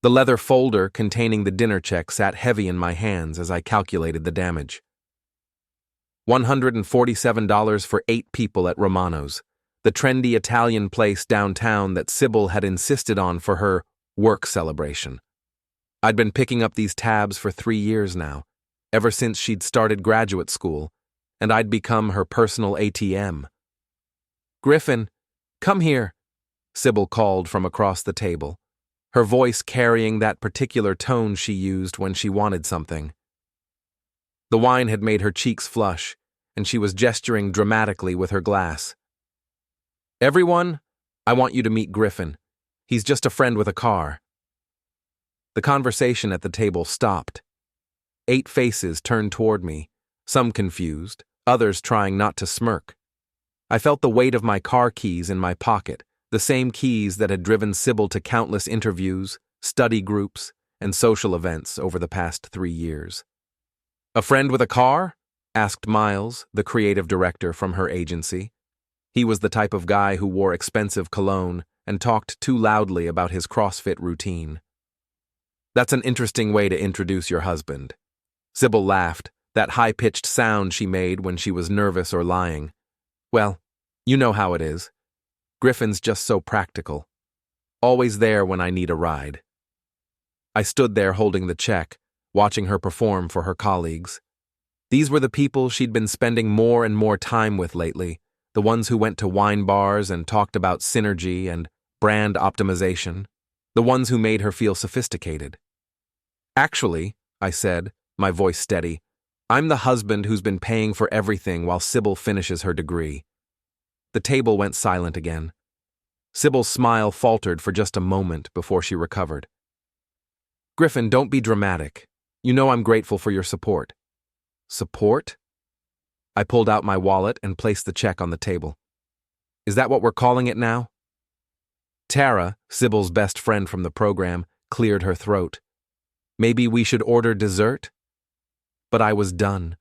The leather folder containing the dinner check sat heavy in my hands as I calculated the damage. $147 for 8 people at Romano's, the trendy Italian place downtown that Sybil had insisted on for her work celebration. I'd been picking up these tabs for 3 years now, ever since she'd started graduate school, and I'd become her personal ATM. "Griffin, come here," Sybil called from across the table, her voice carrying that particular tone she used when she wanted something. The wine had made her cheeks flush, and she was gesturing dramatically with her glass. "Everyone, I want you to meet Griffin. He's just a friend with a car." The conversation at the table stopped. 8 faces turned toward me, some confused, others trying not to smirk. I felt the weight of my car keys in my pocket, the same keys that had driven Sybil to countless interviews, study groups, and social events over the past 3 years. "A friend with a car?" asked Miles, the creative director from her agency. He was the type of guy who wore expensive cologne and talked too loudly about his CrossFit routine. "That's an interesting way to introduce your husband." Sybil laughed, that high-pitched sound she made when she was nervous or lying. "Well, you know how it is. Griffin's just so practical. Always there when I need a ride." I stood there holding the check, watching her perform for her colleagues. These were the people she'd been spending more and more time with lately, the ones who went to wine bars and talked about synergy and brand optimization, the ones who made her feel sophisticated. "Actually," I said, my voice steady, "I'm the husband who's been paying for everything while Sybil finishes her degree." The table went silent again. Sybil's smile faltered for just a moment before she recovered. "Griffin, don't be dramatic. You know I'm grateful for your support." "Support?" I pulled out my wallet and placed the check on the table. "Is that what we're calling it now?" Tara, Sybil's best friend from the program, cleared her throat. "Maybe we should order dessert?" But I was done.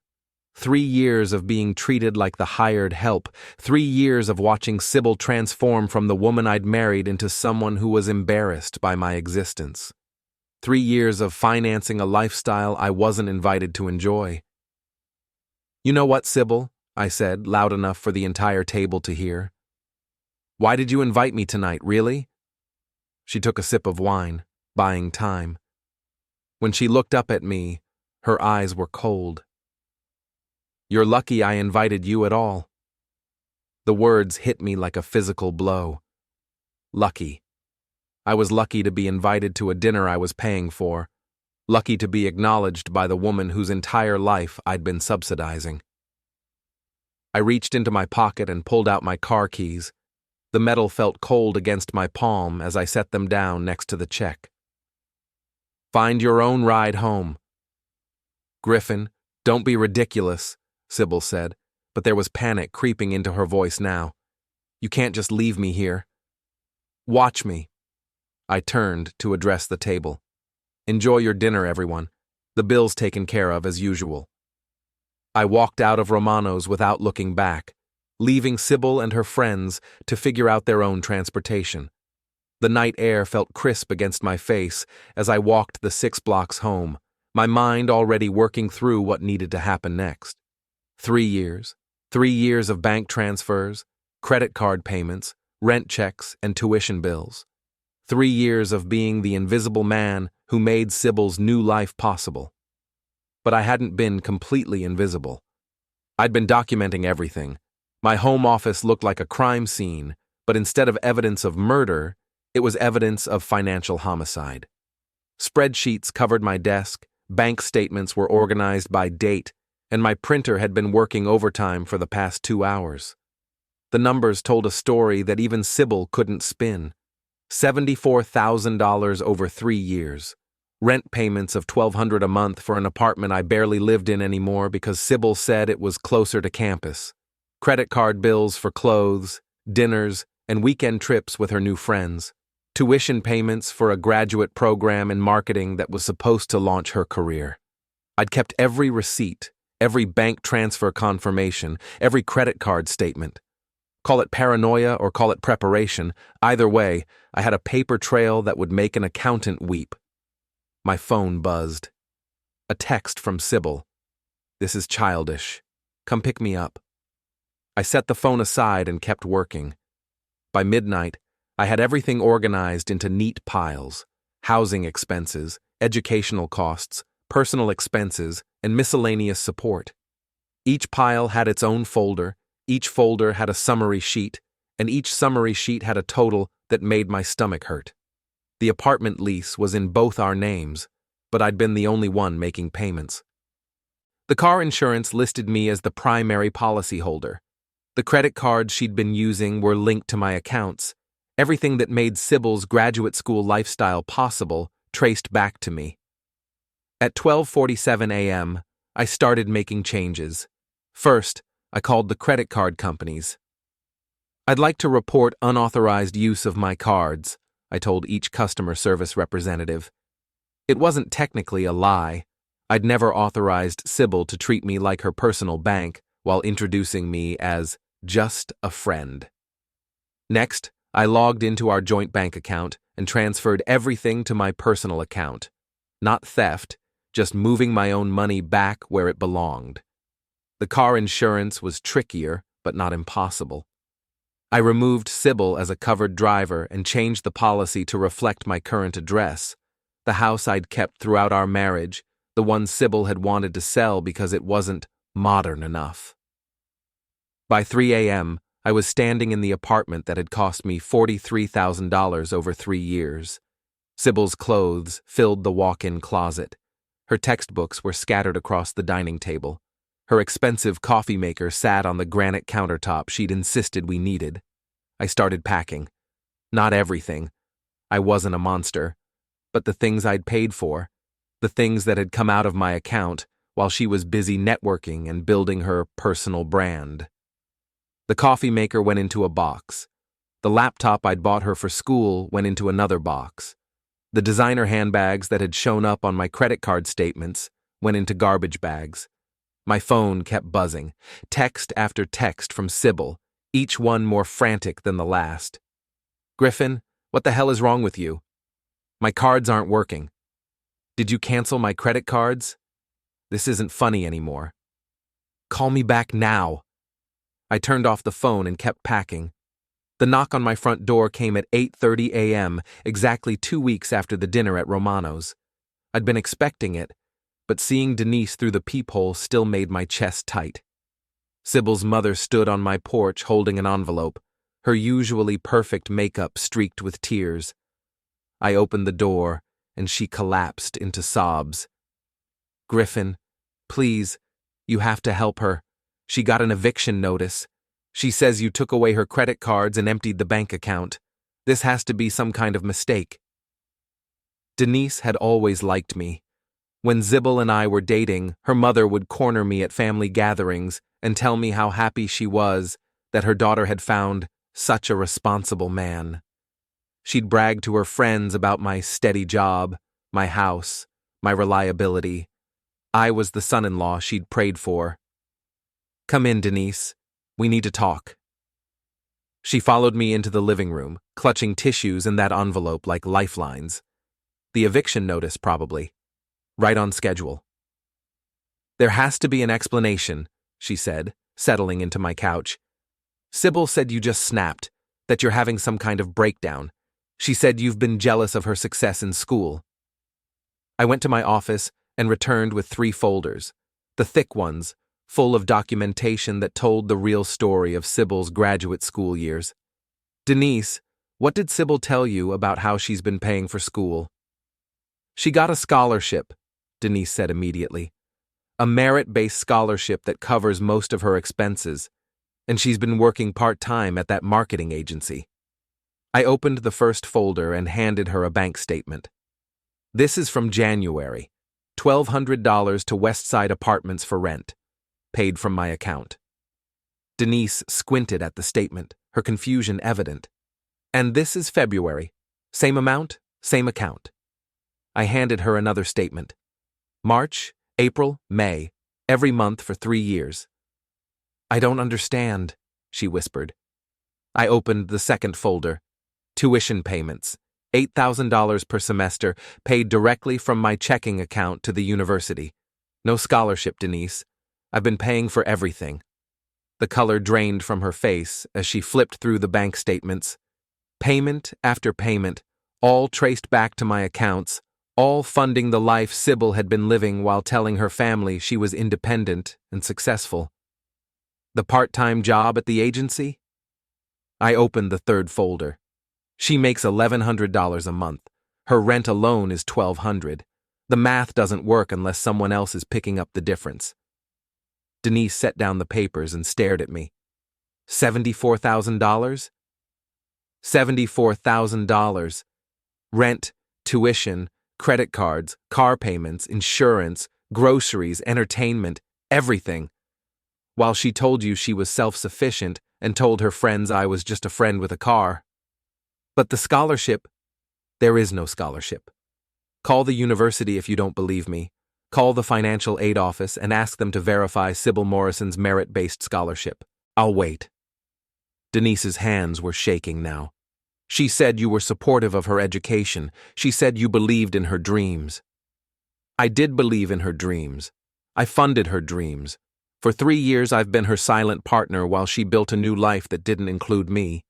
3 years of being treated like the hired help, 3 years of watching Sybil transform from the woman I'd married into someone who was embarrassed by my existence. 3 years of financing a lifestyle I wasn't invited to enjoy. "You know what, Sybil?" I said, loud enough for the entire table to hear. "Why did you invite me tonight, really?" She took a sip of wine, buying time. When she looked up at me, her eyes were cold. "You're lucky I invited you at all." The words hit me like a physical blow. Lucky. I was lucky to be invited to a dinner I was paying for, lucky to be acknowledged by the woman whose entire life I'd been subsidizing. I reached into my pocket and pulled out my car keys. The metal felt cold against my palm as I set them down next to the check. "Find your own ride home." "Griffin, don't be ridiculous," Sybil said, but there was panic creeping into her voice now. "You can't just leave me here." "Watch me." I turned to address the table. "Enjoy your dinner, everyone. The bill's taken care of as usual." I walked out of Romano's without looking back, leaving Sybil and her friends to figure out their own transportation. The night air felt crisp against my face as I walked the 6 blocks home, my mind already working through what needed to happen next. 3 years. 3 years of bank transfers, credit card payments, rent checks, and tuition bills. 3 years of being the invisible man who made Sybil's new life possible. But I hadn't been completely invisible. I'd been documenting everything. My home office looked like a crime scene, but instead of evidence of murder, it was evidence of financial homicide. Spreadsheets covered my desk, bank statements were organized by date, and my printer had been working overtime for the past 2 hours. The numbers told a story that even Sybil couldn't spin. $74,000 over 3 years. Rent payments of $1,200 a month for an apartment I barely lived in anymore because Sybil said it was closer to campus. Credit card bills for clothes, dinners, and weekend trips with her new friends. Tuition payments for a graduate program in marketing that was supposed to launch her career. I'd kept every receipt, every bank transfer confirmation, every credit card statement. Call it paranoia or call it preparation, either way, I had a paper trail that would make an accountant weep. My phone buzzed. A text from Sybil. "This is childish. Come pick me up." I set the phone aside and kept working. By midnight, I had everything organized into neat piles: housing expenses, educational costs, personal expenses, and miscellaneous support. Each pile had its own folder, each folder had a summary sheet, and each summary sheet had a total that made my stomach hurt. The apartment lease was in both our names, but I'd been the only one making payments. The car insurance listed me as the primary policyholder. The credit cards she'd been using were linked to my accounts. Everything that made Sybil's graduate school lifestyle possible traced back to me. At 12:47 a.m., I started making changes. First, I called the credit card companies. "I'd like to report unauthorized use of my cards," I told each customer service representative. It wasn't technically a lie. I'd never authorized Sybil to treat me like her personal bank while introducing me as just a friend. Next, I logged into our joint bank account and transferred everything to my personal account. Not theft, just moving my own money back where it belonged. The car insurance was trickier, but not impossible. I removed Sybil as a covered driver and changed the policy to reflect my current address, the house I'd kept throughout our marriage, the one Sybil had wanted to sell because it wasn't modern enough. By 3 a.m., I was standing in the apartment that had cost me $43,000 over 3 years. Sybil's clothes filled the walk-in closet. Her textbooks were scattered across the dining table. Her expensive coffee maker sat on the granite countertop she'd insisted we needed. I started packing. Not everything. I wasn't a monster. But the things I'd paid for, the things that had come out of my account while she was busy networking and building her personal brand. The coffee maker went into a box. The laptop I'd bought her for school went into another box. The designer handbags that had shown up on my credit card statements went into garbage bags. My phone kept buzzing, text after text from Sybil, each one more frantic than the last. "Griffin, what the hell is wrong with you? My cards aren't working. Did you cancel my credit cards? This isn't funny anymore. Call me back now." I turned off the phone and kept packing. The knock on my front door came at 8:30 a.m., exactly 2 weeks after the dinner at Romano's. I'd been expecting it, but seeing Denise through the peephole still made my chest tight. Sybil's mother stood on my porch holding an envelope, her usually perfect makeup streaked with tears. I opened the door, and she collapsed into sobs. "Griffin, please, you have to help her. She got an eviction notice. She says you took away her credit cards and emptied the bank account. This has to be some kind of mistake." Denise had always liked me. When Sybil and I were dating, her mother would corner me at family gatherings and tell me how happy she was that her daughter had found such a responsible man. She'd brag to her friends about my steady job, my house, my reliability. I was the son-in-law she'd prayed for. "Come in, Denise. We need to talk." She followed me into the living room, clutching tissues in that envelope like lifelines. The eviction notice, probably. Right on schedule. "There has to be an explanation," she said, settling into my couch. "Sybil said you just snapped, that you're having some kind of breakdown. She said you've been jealous of her success in school." I went to my office and returned with 3 folders, the thick ones, full of documentation that told the real story of Sybil's graduate school years. "Denise, what did Sybil tell you about how she's been paying for school?" "She got a scholarship," Denise said immediately. "A merit-based scholarship that covers most of her expenses, and she's been working part-time at that marketing agency." I opened the first folder and handed her a bank statement. "This is from January, $1,200 to Westside Apartments for rent, paid from my account." Denise squinted at the statement, her confusion evident. "And this is February. Same amount, same account." I handed her another statement. "March, April, May, every month for 3 years." "I don't understand," she whispered. I opened the second folder. Tuition payments, $8,000 per semester, paid directly from my checking account to the university. No scholarship, Denise. I've been paying for everything. The color drained from her face as she flipped through the bank statements. Payment after payment, all traced back to my accounts, all funding the life Sybil had been living while telling her family she was independent and successful. The part-time job at the agency? I opened the third folder. She makes $1,100 a month. Her rent alone is $1,200. The math doesn't work unless someone else is picking up the difference. Denise set down the papers and stared at me. $74,000? $74,000. Rent, tuition, credit cards, car payments, insurance, groceries, entertainment, everything. While she told you she was self-sufficient and told her friends I was just a friend with a car. But the scholarship? There is no scholarship. Call the university if you don't believe me. Call the financial aid office and ask them to verify Sybil Morrison's merit-based scholarship. I'll wait. Denise's hands were shaking now. She said you were supportive of her education. She said you believed in her dreams. I did believe in her dreams. I funded her dreams. For 3 years I've been her silent partner while she built a new life that didn't include me.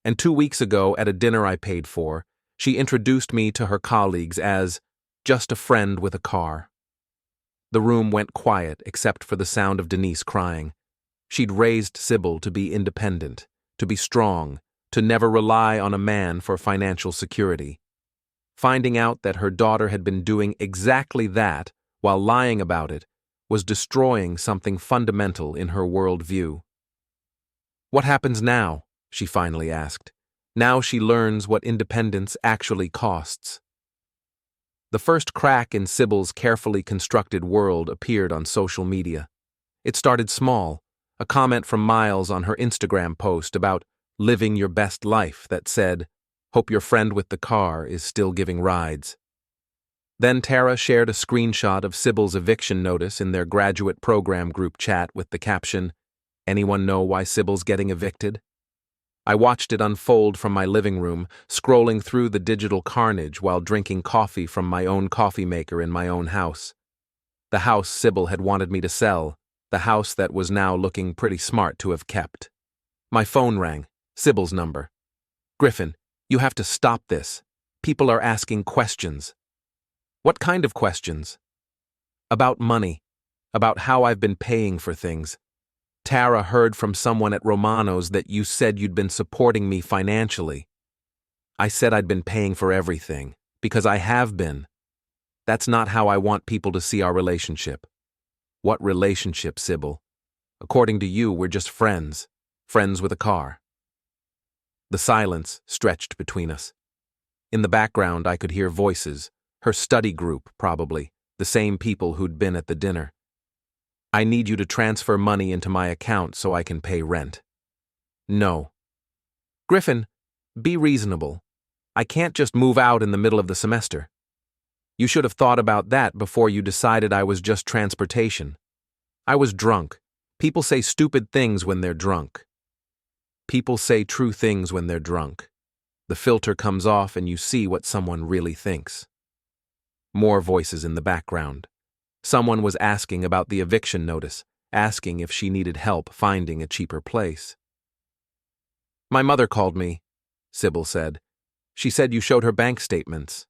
And 2 weeks ago, at a dinner I paid for, she introduced me to her colleagues as just a friend with a car. The room went quiet except for the sound of Denise crying. She'd raised Sybil to be independent, to be strong, to never rely on a man for financial security. Finding out that her daughter had been doing exactly that while lying about it was destroying something fundamental in her worldview. What happens now? She finally asked. Now she learns what independence actually costs. The first crack in Sybil's carefully constructed world appeared on social media. It started small, a comment from Miles on her Instagram post about living your best life that said, "Hope your friend with the car is still giving rides." Then Tara shared a screenshot of Sybil's eviction notice in their graduate program group chat with the caption, "Anyone know why Sybil's getting evicted?" I watched it unfold from my living room, scrolling through the digital carnage while drinking coffee from my own coffee maker in my own house. The house Sybil had wanted me to sell, the house that was now looking pretty smart to have kept. My phone rang, Sybil's number. "Griffin, you have to stop this. People are asking questions." "What kind of questions?" "About money, about how I've been paying for things. Tara heard from someone at Romano's that you said you'd been supporting me financially." I said I'd been paying for everything, because I have been. That's not how I want people to see our relationship. What relationship, Sybil? According to you, we're just friends. Friends with a car. The silence stretched between us. In the background, I could hear voices, her study group, probably, the same people who'd been at the dinner. "I need you to transfer money into my account so I can pay rent." "No." "Griffin, be reasonable. I can't just move out in the middle of the semester. You should have thought about that before you decided I was just transportation. I was drunk. People say stupid things when they're drunk. People say true things when they're drunk. The filter comes off and you see what someone really thinks." More voices in the background. Someone was asking about the eviction notice, asking if she needed help finding a cheaper place. "My mother called me," Sybil said. "She said you showed her bank statements."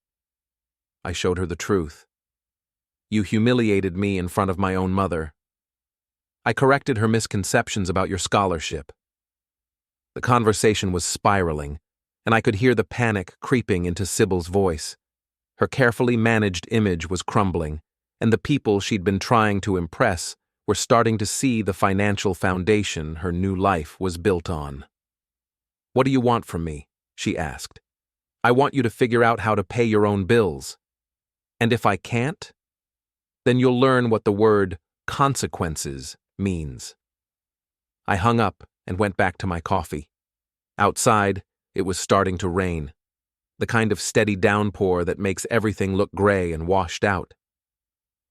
I showed her the truth. "You humiliated me in front of my own mother." "I corrected her misconceptions about your scholarship." The conversation was spiraling, and I could hear the panic creeping into Sybil's voice. Her carefully managed image was crumbling, and the people she'd been trying to impress were starting to see the financial foundation her new life was built on. "What do you want from me?" she asked. "I want you to figure out how to pay your own bills. And if I can't, then you'll learn what the word consequences means." I hung up and went back to my coffee. Outside, it was starting to rain, the kind of steady downpour that makes everything look gray and washed out.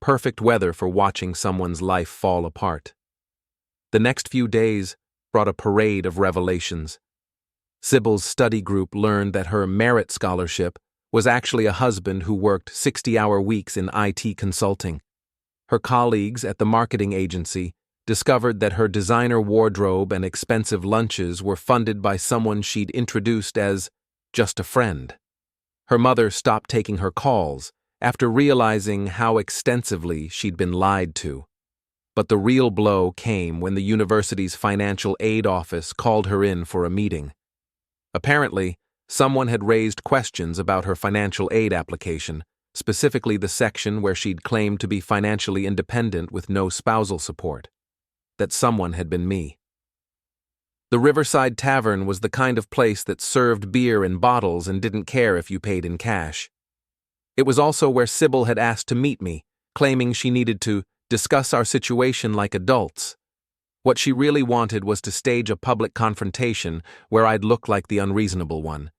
Perfect weather for watching someone's life fall apart. The next few days brought a parade of revelations. Sybil's study group learned that her merit scholarship was actually a husband who worked 60-hour weeks in IT consulting. Her colleagues at the marketing agency discovered that her designer wardrobe and expensive lunches were funded by someone she'd introduced as just a friend. Her mother stopped taking her calls after realizing how extensively she'd been lied to. But the real blow came when the university's financial aid office called her in for a meeting. Apparently, someone had raised questions about her financial aid application, specifically the section where she'd claimed to be financially independent with no spousal support. That someone had been me. The Riverside Tavern was the kind of place that served beer in bottles and didn't care if you paid in cash. It was also where Sybil had asked to meet me, claiming she needed to discuss our situation like adults. What she really wanted was to stage a public confrontation where I'd look like the unreasonable one.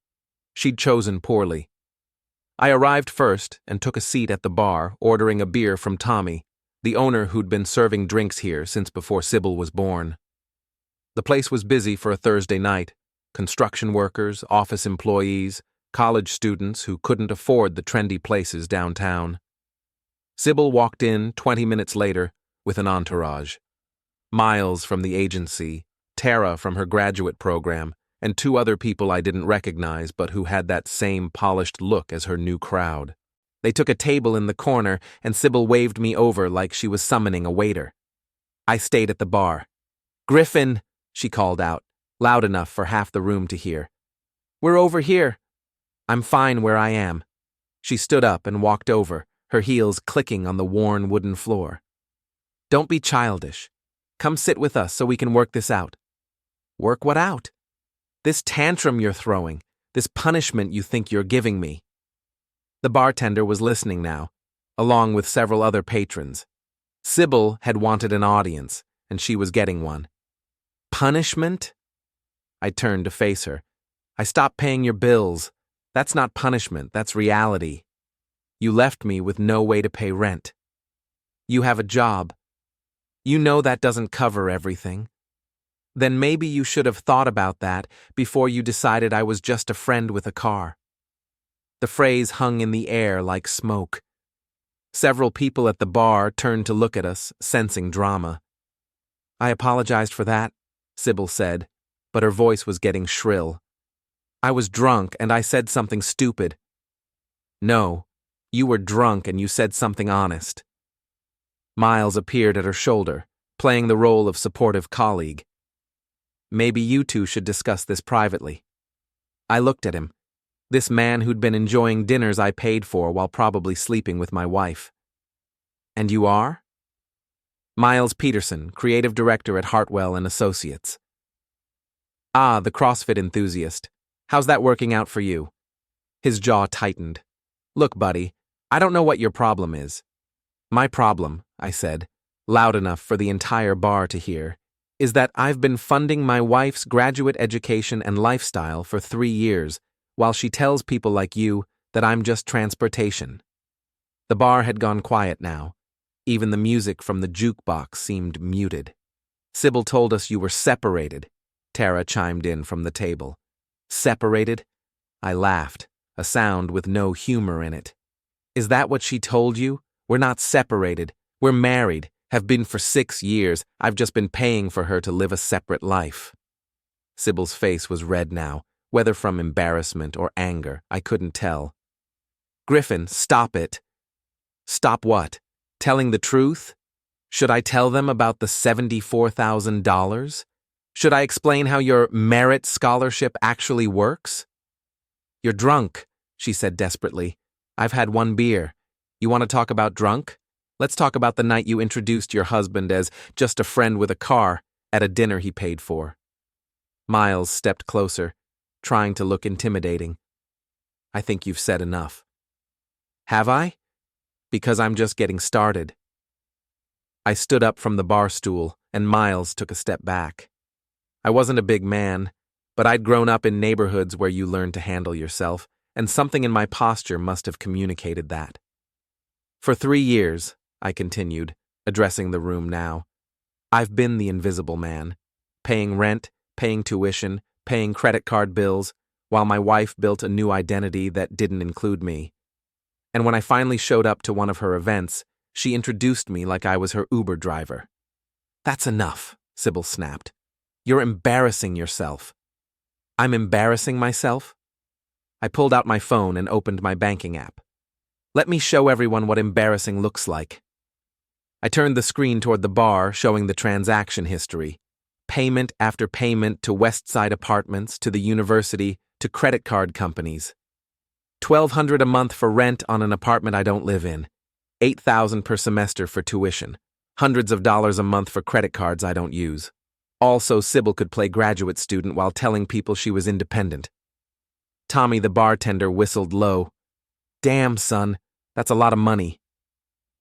She'd chosen poorly. I arrived first and took a seat at the bar, ordering a beer from Tommy, the owner who'd been serving drinks here since before Sybil was born. The place was busy for a Thursday night. Construction workers, office employees, college students who couldn't afford the trendy places downtown. Sybil walked in 20 minutes later with an entourage. Miles from the agency, Tara from her graduate program, and two other people I didn't recognize but who had that same polished look as her new crowd. They took a table in the corner and Sybil waved me over like she was summoning a waiter. I stayed at the bar. "Griffin," she called out, loud enough for half the room to hear. "We're over here." "I'm fine where I am." She stood up and walked over, her heels clicking on the worn wooden floor. "Don't be childish. Come sit with us so we can work this out." "Work what out?" "This tantrum you're throwing, this punishment you think you're giving me." The bartender was listening now, along with several other patrons. Sybil had wanted an audience, and she was getting one. "Punishment?" I turned to face her. "I stopped paying your bills. That's not punishment, that's reality. You left me with no way to pay rent. You have a job. You know that doesn't cover everything. Then maybe you should have thought about that before you decided I was just a friend with a car." The phrase hung in the air like smoke. Several people at the bar turned to look at us, sensing drama. "I apologized for that," Sybil said, but her voice was getting shrill. "I was drunk and I said something stupid." "No, you were drunk and you said something honest." Miles appeared at her shoulder, playing the role of supportive colleague. "Maybe you two should discuss this privately." I looked at him. This man who'd been enjoying dinners I paid for while probably sleeping with my wife. "And you are?" "Miles Peterson, creative director at Hartwell and Associates." "Ah, the CrossFit enthusiast. How's that working out for you?" His jaw tightened. "Look, buddy, I don't know what your problem is." "My problem," I said, loud enough for the entire bar to hear, "is that I've been funding my wife's graduate education and lifestyle for 3 years, while she tells people like you that I'm just transportation." The bar had gone quiet now. Even the music from the jukebox seemed muted. "Sybil told us you were separated," Tara chimed in from the table. "Separated?" I laughed, a sound with no humor in it. "Is that what she told you? We're not separated. We're married, have been for 6 years. I've just been paying for her to live a separate life." Sybil's face was red now, whether from embarrassment or anger, I couldn't tell. "Griffin, stop it." "Stop what? Telling the truth? Should I tell them about the $74,000? Should I explain how your merit scholarship actually works?" "You're drunk," she said desperately. "I've had 1 beer. You want to talk about drunk? Let's talk about the night you introduced your husband as just a friend with a car at a dinner he paid for." Miles stepped closer, trying to look intimidating. "I think you've said enough." "Have I? Because I'm just getting started." I stood up from the bar stool, and Miles took a step back. I wasn't a big man, but I'd grown up in neighborhoods where you learn to handle yourself, and something in my posture must have communicated that. "For 3 years," I continued, addressing the room now, "I've been the invisible man, paying rent, paying tuition, paying credit card bills, while my wife built a new identity that didn't include me. And when I finally showed up to one of her events, she introduced me like I was her Uber driver. "That's enough," Sybil snapped. "You're embarrassing yourself." "I'm embarrassing myself?" I pulled out my phone and opened my banking app. "Let me show everyone what embarrassing looks like." I turned the screen toward the bar, showing the transaction history. Payment after payment to Westside Apartments, to the university, to credit card companies. $1,200 a month for rent on an apartment I don't live in. $8,000 per semester for tuition. Hundreds of dollars a month for credit cards I don't use. Also, Sybil could play graduate student while telling people she was independent. Tommy, the bartender, whistled low. "Damn, son, that's a lot of money."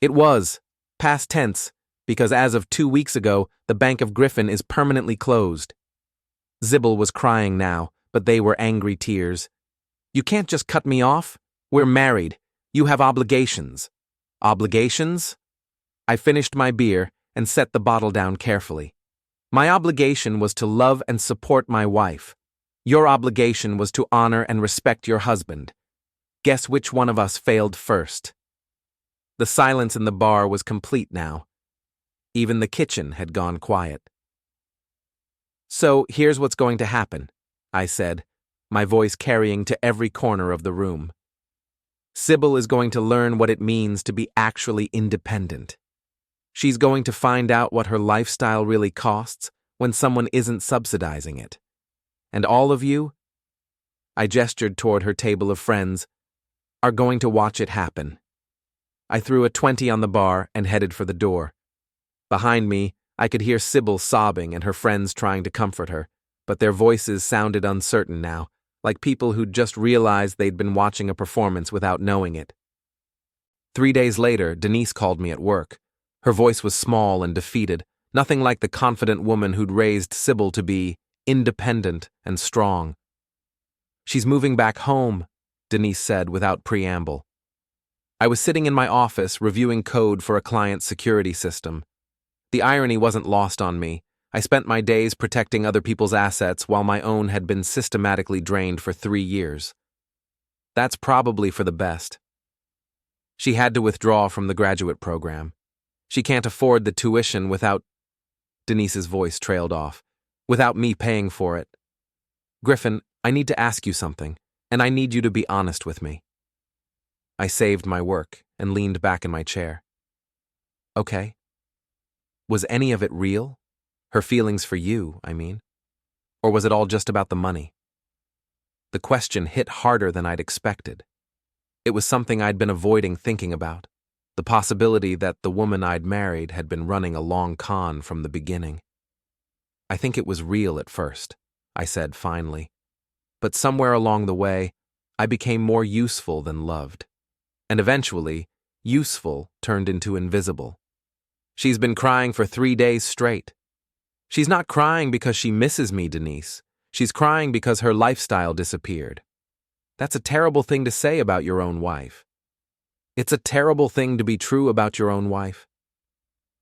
It was, past tense, because as of 2 weeks ago, the Bank of Griffin is permanently closed. Sybil was crying now, but they were angry tears. "You can't just cut me off. We're married. You have obligations." "Obligations?" I finished my beer and set the bottle down carefully. "My obligation was to love and support my wife. Your obligation was to honor and respect your husband. Guess which one of us failed first?" The silence in the bar was complete now. Even the kitchen had gone quiet. "So here's what's going to happen," I said, my voice carrying to every corner of the room. "Sybil is going to learn what it means to be actually independent. She's going to find out what her lifestyle really costs when someone isn't subsidizing it. And all of you," I gestured toward her table of friends, "are going to watch it happen." I threw a 20 on the bar and headed for the door. Behind me, I could hear Sybil sobbing and her friends trying to comfort her, but their voices sounded uncertain now, like people who'd just realized they'd been watching a performance without knowing it. 3 days later, Denise called me at work. Her voice was small and defeated, nothing like the confident woman who'd raised Sybil to be independent and strong. "She's moving back home," Denise said without preamble. I was sitting in my office reviewing code for a client's security system. The irony wasn't lost on me. I spent my days protecting other people's assets while my own had been systematically drained for 3 years. That's probably for the best. She had to withdraw from the graduate program. She can't afford the tuition without— Denise's voice trailed off. "Without me paying for it. Griffin, I need to ask you something, and I need you to be honest with me." I saved my work and leaned back in my chair. "Okay. Was any of it real? Her feelings for you, I mean. Or was it all just about the money?" The question hit harder than I'd expected. It was something I'd been avoiding thinking about, the possibility that the woman I'd married had been running a long con from the beginning. "I think it was real at first," I said finally. "But somewhere along the way, I became more useful than loved. And eventually, useful turned into invisible. She's been crying for 3 days straight. She's not crying because she misses me, Denise. She's crying because her lifestyle disappeared. That's a terrible thing to say about your own wife. It's a terrible thing to be true about your own wife."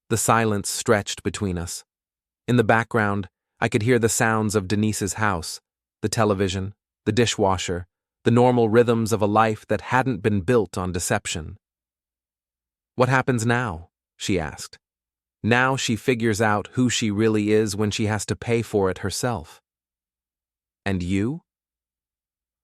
The silence stretched between us. In the background, I could hear the sounds of Denise's house, the television, the dishwasher, the normal rhythms of a life that hadn't been built on deception. "What happens now?" she asked. "Now she figures out who she really is when she has to pay for it herself." "And you?"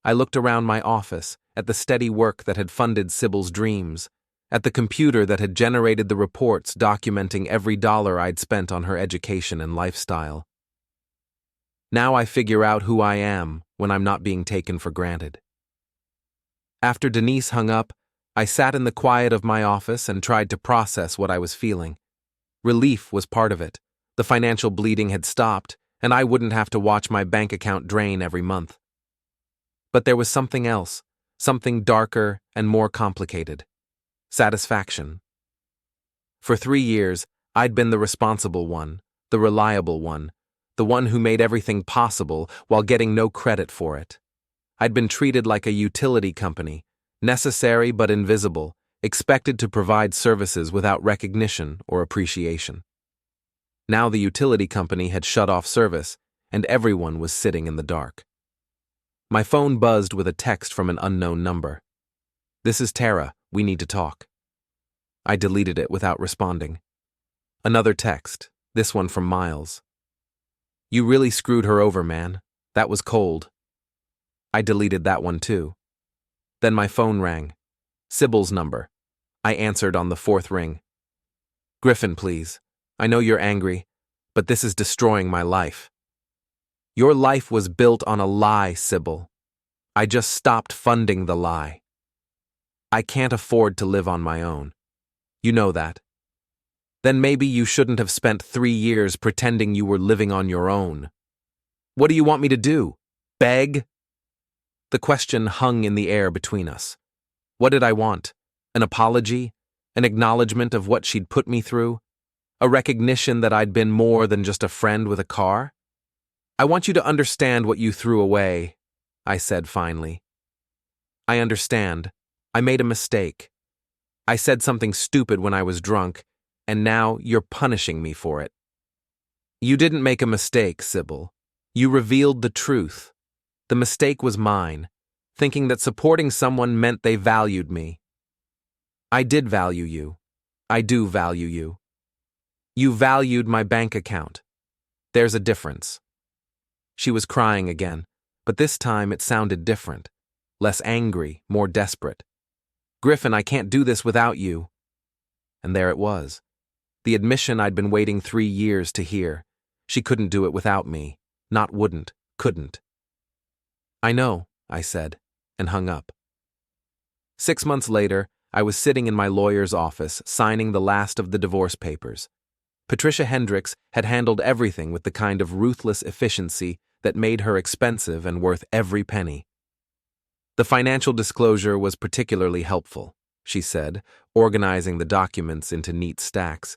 I looked around my office, at the steady work that had funded Sybil's dreams, at the computer that had generated the reports documenting every dollar I'd spent on her education and lifestyle. Now I figure out who I am when I'm not being taken for granted. After Denise hung up, I sat in the quiet of my office and tried to process what I was feeling. Relief was part of it. The financial bleeding had stopped, and I wouldn't have to watch my bank account drain every month. But there was something else, something darker and more complicated. Satisfaction. For 3 years, I'd been the responsible one, the reliable one, the one who made everything possible while getting no credit for it. I'd been treated like a utility company, necessary but invisible, expected to provide services without recognition or appreciation. Now the utility company had shut off service, and everyone was sitting in the dark. My phone buzzed with a text from an unknown number. "This is Tara, we need to talk." I deleted it without responding. Another text, this one from Miles. "You really screwed her over, man. That was cold." I deleted that one too. Then my phone rang. Sybil's number. I answered on the fourth ring. "Griffin, please. I know you're angry, but this is destroying my life." "Your life was built on a lie, Sybil. I just stopped funding the lie. I can't afford to live on my own. You know that. Then maybe you shouldn't have spent 3 years pretending you were living on your own. What do you want me to do? Beg?" The question hung in the air between us. What did I want? An apology? An acknowledgement of what she'd put me through? A recognition that I'd been more than just a friend with a car? "I want you to understand what you threw away," I said finally. "I understand. I made a mistake. I said something stupid when I was drunk, and now you're punishing me for it." "You didn't make a mistake, Sybil. You revealed the truth. The mistake was mine, thinking that supporting someone meant they valued me. I did value you. I do value you. You valued my bank account. There's a difference." She was crying again, but this time it sounded different. Less angry, more desperate. "Griffin, I can't do this without you." And there it was. The admission I'd been waiting 3 years to hear. She couldn't do it without me. Not wouldn't, couldn't. "I know," I said, and hung up. 6 months later, I was sitting in my lawyer's office, signing the last of the divorce papers. Patricia Hendricks had handled everything with the kind of ruthless efficiency that made her expensive and worth every penny. The financial disclosure was particularly helpful, she said, organizing the documents into neat stacks.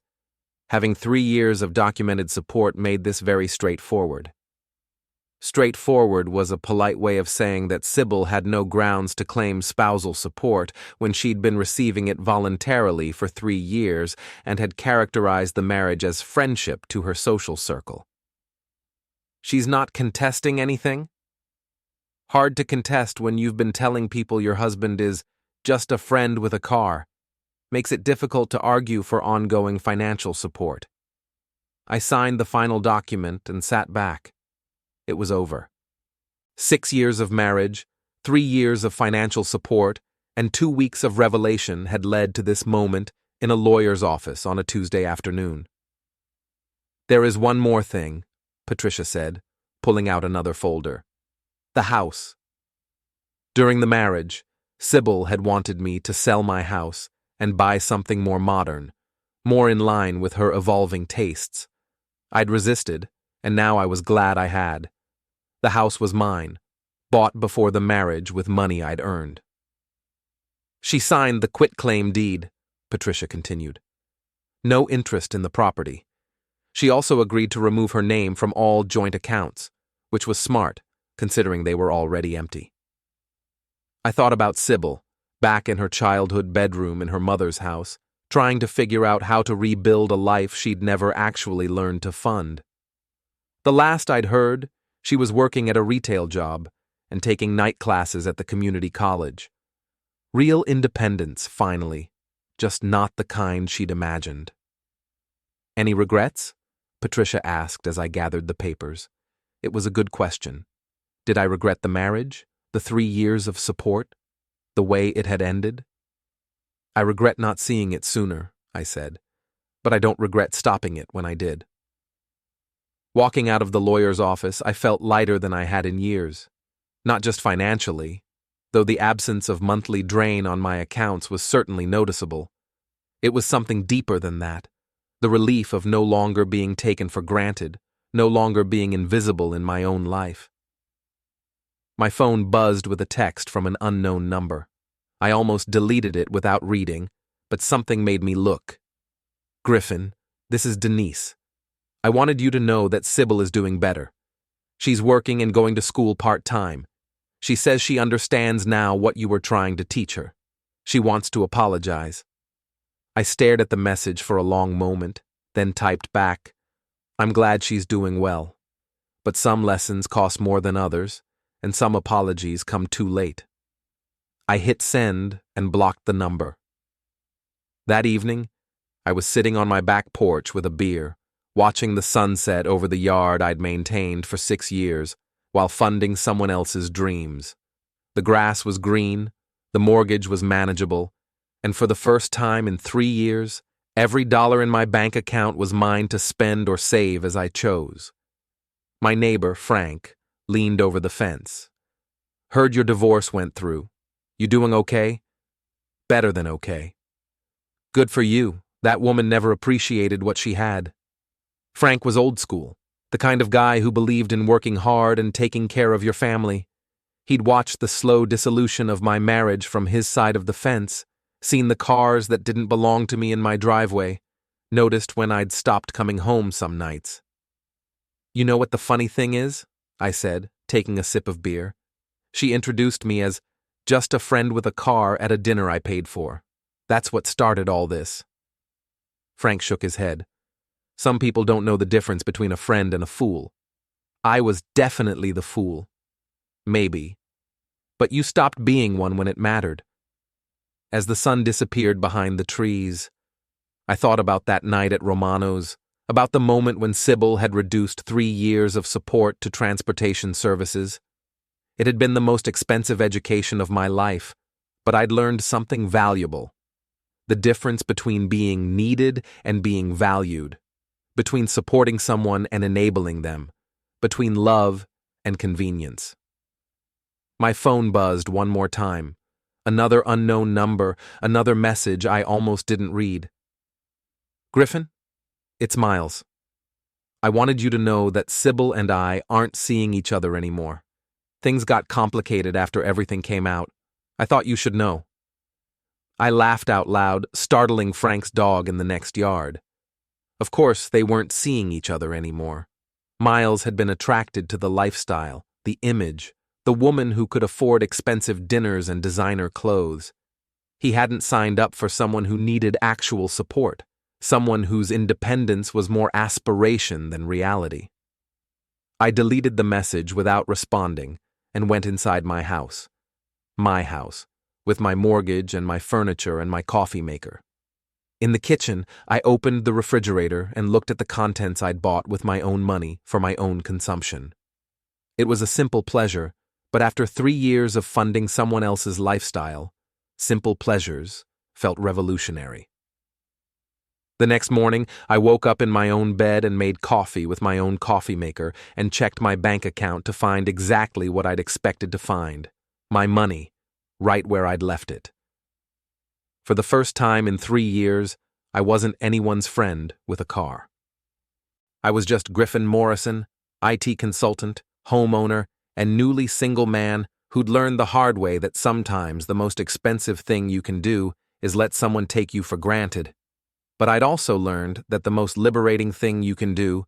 Having 3 years of documented support made this very straightforward. Straightforward was a polite way of saying that Sybil had no grounds to claim spousal support when she'd been receiving it voluntarily for 3 years and had characterized the marriage as friendship to her social circle. "She's not contesting anything?" "Hard to contest when you've been telling people your husband is just a friend with a car. Makes it difficult to argue for ongoing financial support." I signed the final document and sat back. It was over. 6 years of marriage, 3 years of financial support, and 2 weeks of revelation had led to this moment in a lawyer's office on a Tuesday afternoon. "There is one more thing," Patricia said, pulling out another folder. "The house. During the marriage, Sybil had wanted me to sell my house and buy something more modern, more in line with her evolving tastes. I'd resisted, and now I was glad I had. The house was mine, bought before the marriage with money I'd earned." "She signed the quitclaim deed," Patricia continued. "No interest in the property. She also agreed to remove her name from all joint accounts, which was smart, considering they were already empty." I thought about Sybil, back in her childhood bedroom in her mother's house, trying to figure out how to rebuild a life she'd never actually learned to fund. The last I'd heard, she was working at a retail job and taking night classes at the community college. Real independence, finally, just not the kind she'd imagined. "Any regrets?" Patricia asked as I gathered the papers. It was a good question. Did I regret the marriage, the 3 years of support, the way it had ended? "I regret not seeing it sooner," I said, "but I don't regret stopping it when I did." Walking out of the lawyer's office, I felt lighter than I had in years. Not just financially, though the absence of monthly drain on my accounts was certainly noticeable. It was something deeper than that, the relief of no longer being taken for granted, no longer being invisible in my own life. My phone buzzed with a text from an unknown number. I almost deleted it without reading, but something made me look. "Griffin, this is Denise. I wanted you to know that Sybil is doing better. She's working and going to school part-time. She says she understands now what you were trying to teach her. She wants to apologize." I stared at the message for a long moment, then typed back, "I'm glad she's doing well. but some lessons cost more than others, and some apologies come too late. I hit send and blocked the number. That evening, I was sitting on my back porch with a beer, watching the sunset over the yard I'd maintained for 6 years while funding someone else's dreams. The grass was green, the mortgage was manageable, and for the first time in 3 years, every dollar in my bank account was mine to spend or save as I chose. My neighbor, Frank, leaned over the fence. "Heard your divorce went through. You doing okay?" "Better than okay." "Good for you. That woman never appreciated what she had." Frank was old school, the kind of guy who believed in working hard and taking care of your family. He'd watched the slow dissolution of my marriage from his side of the fence, seen the cars that didn't belong to me in my driveway, noticed when I'd stopped coming home some nights. "You know what the funny thing is?" I said, taking a sip of beer. "She introduced me as just a friend with a car at a dinner I paid for. That's what started all this." Frank shook his head. "Some people don't know the difference between a friend and a fool. I was definitely the fool. Maybe. But you stopped being one when it mattered." As the sun disappeared behind the trees, I thought about that night at Romano's, about the moment when Sybil had reduced 3 years of support to transportation services. It had been the most expensive education of my life, but I'd learned something valuable. The difference between being needed and being valued, between supporting someone and enabling them, between love and convenience. My phone buzzed one more time. Another unknown number, another message I almost didn't read. "Griffin? It's Miles. I wanted you to know that Sybil and I aren't seeing each other anymore. Things got complicated after everything came out. I thought you should know." I laughed out loud, startling Frank's dog in the next yard. Of course, they weren't seeing each other anymore. Miles had been attracted to the lifestyle, the image, the woman who could afford expensive dinners and designer clothes. He hadn't signed up for someone who needed actual support, someone whose independence was more aspiration than reality. I deleted the message without responding and went inside my house. My house, with my mortgage and my furniture and my coffee maker. In the kitchen, I opened the refrigerator and looked at the contents I'd bought with my own money for my own consumption. It was a simple pleasure, but after 3 years of funding someone else's lifestyle, simple pleasures felt revolutionary. The next morning, I woke up in my own bed and made coffee with my own coffee maker and checked my bank account to find exactly what I'd expected to find: my money, right where I'd left it. For the first time in 3 years, I wasn't anyone's friend with a car. I was just Griffin Morrison, IT consultant, homeowner, and newly single man who'd learned the hard way that sometimes the most expensive thing you can do is let someone take you for granted. But I'd also learned that the most liberating thing you can do